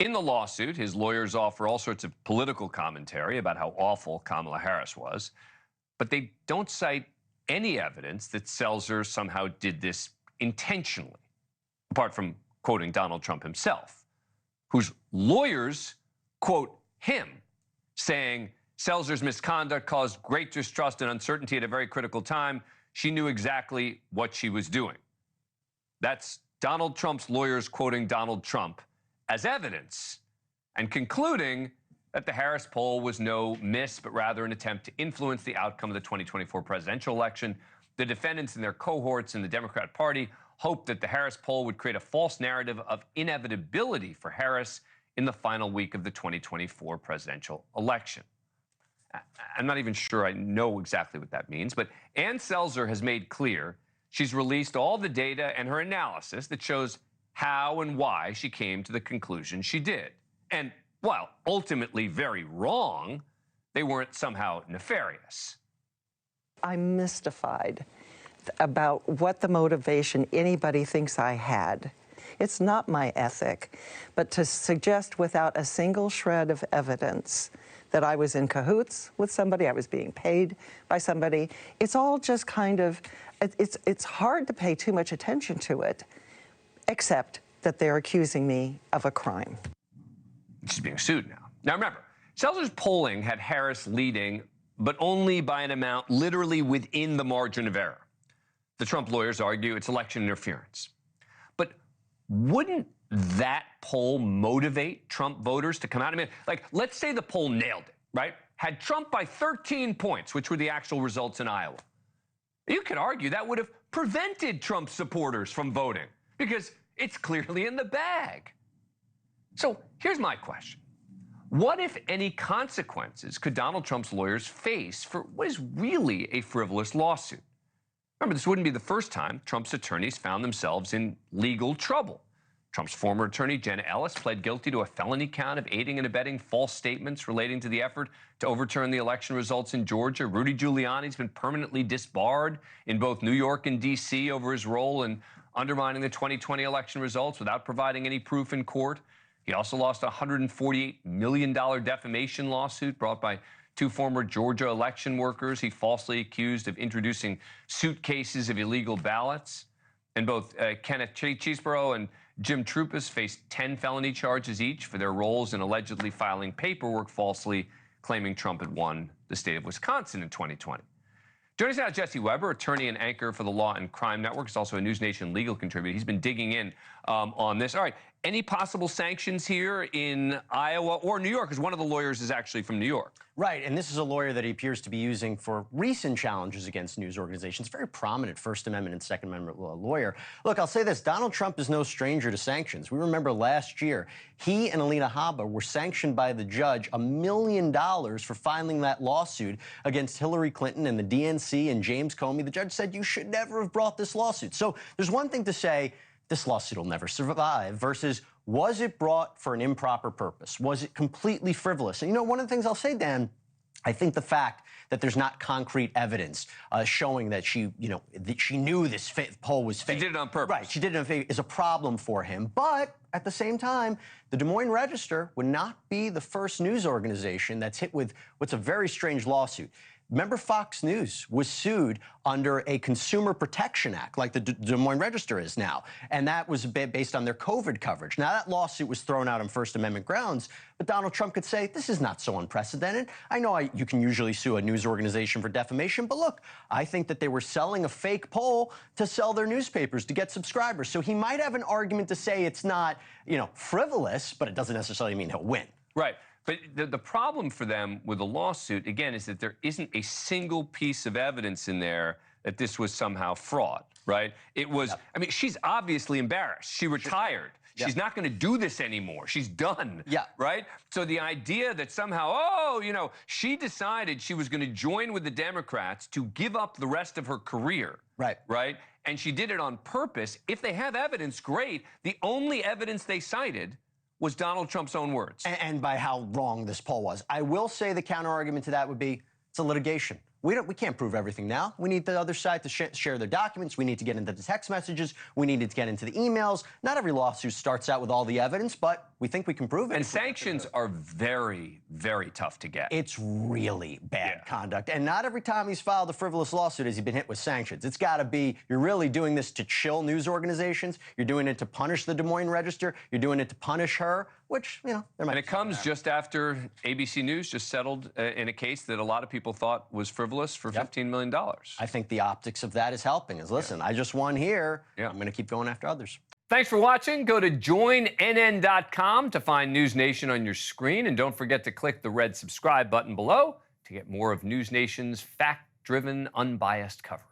In the lawsuit, his lawyers offer all sorts of political commentary about how awful Kamala Harris was, but they don't cite any evidence that Selzer somehow did this intentionally, apart from quoting Donald Trump himself, whose lawyers quote him, saying Selzer's misconduct caused great distrust and uncertainty at a very critical time. She knew exactly what she was doing. That's Donald Trump's lawyers quoting Donald Trump as evidence and concluding that the Harris poll was no miss, but rather an attempt to influence the outcome of the 2024 presidential election. The defendants and their cohorts in the Democrat Party hoped that the Harris poll would create a false narrative of inevitability for Harris in the final week of the 2024 presidential election. I'm not even sure I know exactly what that means, but Ann Selzer has made clear she's released all the data and her analysis that shows how and why she came to the conclusion she did. And while ultimately very wrong, they weren't somehow nefarious. I'm mystified about what the motivation anybody thinks I had. It's not my ethic, but to suggest without a single shred of evidence that I was in cahoots with somebody, I was being paid by somebody, it's all just kind of, it's hard to pay too much attention to it, except that they're accusing me of a crime. She's being sued now. Now remember, Selzer's polling had Harris leading, but only by an amount literally within the margin of error. The Trump lawyers argue it's election interference. But wouldn't that poll motivate Trump voters to come out? I mean, like, let's say the poll nailed it, right? Had Trump by 13 points, which were the actual results in Iowa. You could argue that would have prevented Trump supporters from voting because it's clearly in the bag. So here's my question. What, if any, consequences could Donald Trump's lawyers face for what is really a frivolous lawsuit? Remember, this wouldn't be the first time Trump's attorneys found themselves in legal trouble. Trump's former attorney, Jenna Ellis, pled guilty to a felony count of aiding and abetting false statements relating to the effort to overturn the election results in Georgia. Rudy Giuliani's been permanently disbarred in both New York and D.C. over his role in undermining the 2020 election results without providing any proof in court. He also lost a $148 million defamation lawsuit brought by two former Georgia election workers he falsely accused of introducing suitcases of illegal ballots. And both Kenneth Chesebro and Jim Trupis faced 10 felony charges each for their roles in allegedly filing paperwork falsely claiming Trump had won the state of Wisconsin in 2020. Joining us now is Jesse Weber, attorney and anchor for the Law and Crime Network. He's also a NewsNation legal contributor. He's been digging in on this. All right, any possible sanctions here in Iowa or New York? Because one of the lawyers is actually from New York. Right, and this is a lawyer that he appears to be using for recent challenges against news organizations. Very prominent First Amendment and Second Amendment lawyer. Look, I'll say this, Donald Trump is no stranger to sanctions. We remember last year, he and Alina Habba were sanctioned by the judge $1 million for filing that lawsuit against Hillary Clinton and the DNC and James Comey. The judge said you should never have brought this lawsuit. So there's one thing to say, this lawsuit will never survive, versus was it brought for an improper purpose? Was it completely frivolous? And you know, one of the things I'll say, Dan, I think the fact that there's not concrete evidence showing that she, that she knew this poll was fake. She did it on purpose. Right, she did it on fake, is a problem for him. But at the same time, the Des Moines Register would not be the first news organization that's hit with what's a very strange lawsuit. Remember, Fox News was sued under a Consumer Protection Act, like the Des Moines Register is now, and that was based on their COVID coverage. Now, that lawsuit was thrown out on First Amendment grounds, but Donald Trump could say, this is not so unprecedented. I know you can usually sue a news organization for defamation, but look, I think that they were selling a fake poll to sell their newspapers, to get subscribers. So he might have an argument to say it's not, frivolous, but it doesn't necessarily mean he'll win. Right. But the problem for them with the lawsuit, again, is that there isn't a single piece of evidence in there that this was somehow fraud, right? It was, yep. I mean, she's obviously embarrassed. She retired. Yep. She's not going to do this anymore. She's done, yeah. Right? So the idea that somehow, she decided she was going to join with the Democrats to give up the rest of her career, right? And she did it on purpose. If they have evidence, great. The only evidence they cited was Donald Trump's own words. And by how wrong this poll was. I will say the counter-argument to that would be, it's a litigation. We can't prove everything now. We need the other side to share their documents. We need to get into the text messages. We need to get into the emails. Not every lawsuit starts out with all the evidence, but we think we can prove it. And sanctions are very, very tough to get. It's really bad conduct. And not every time he's filed a frivolous lawsuit has he been hit with sanctions. It's got to be, you're really doing this to chill news organizations. You're doing it to punish the Des Moines Register. You're doing it to punish her, which, there might And it comes just after ABC News just settled in a case that a lot of people thought was frivolous for $15 million. I think the optics of that is helping. Listen, I just won here. I'm going to keep going after others. Thanks for watching. Go to joinnn.com to find NewsNation on your screen. And don't forget to click the red subscribe button below to get more of NewsNation's fact-driven, unbiased coverage.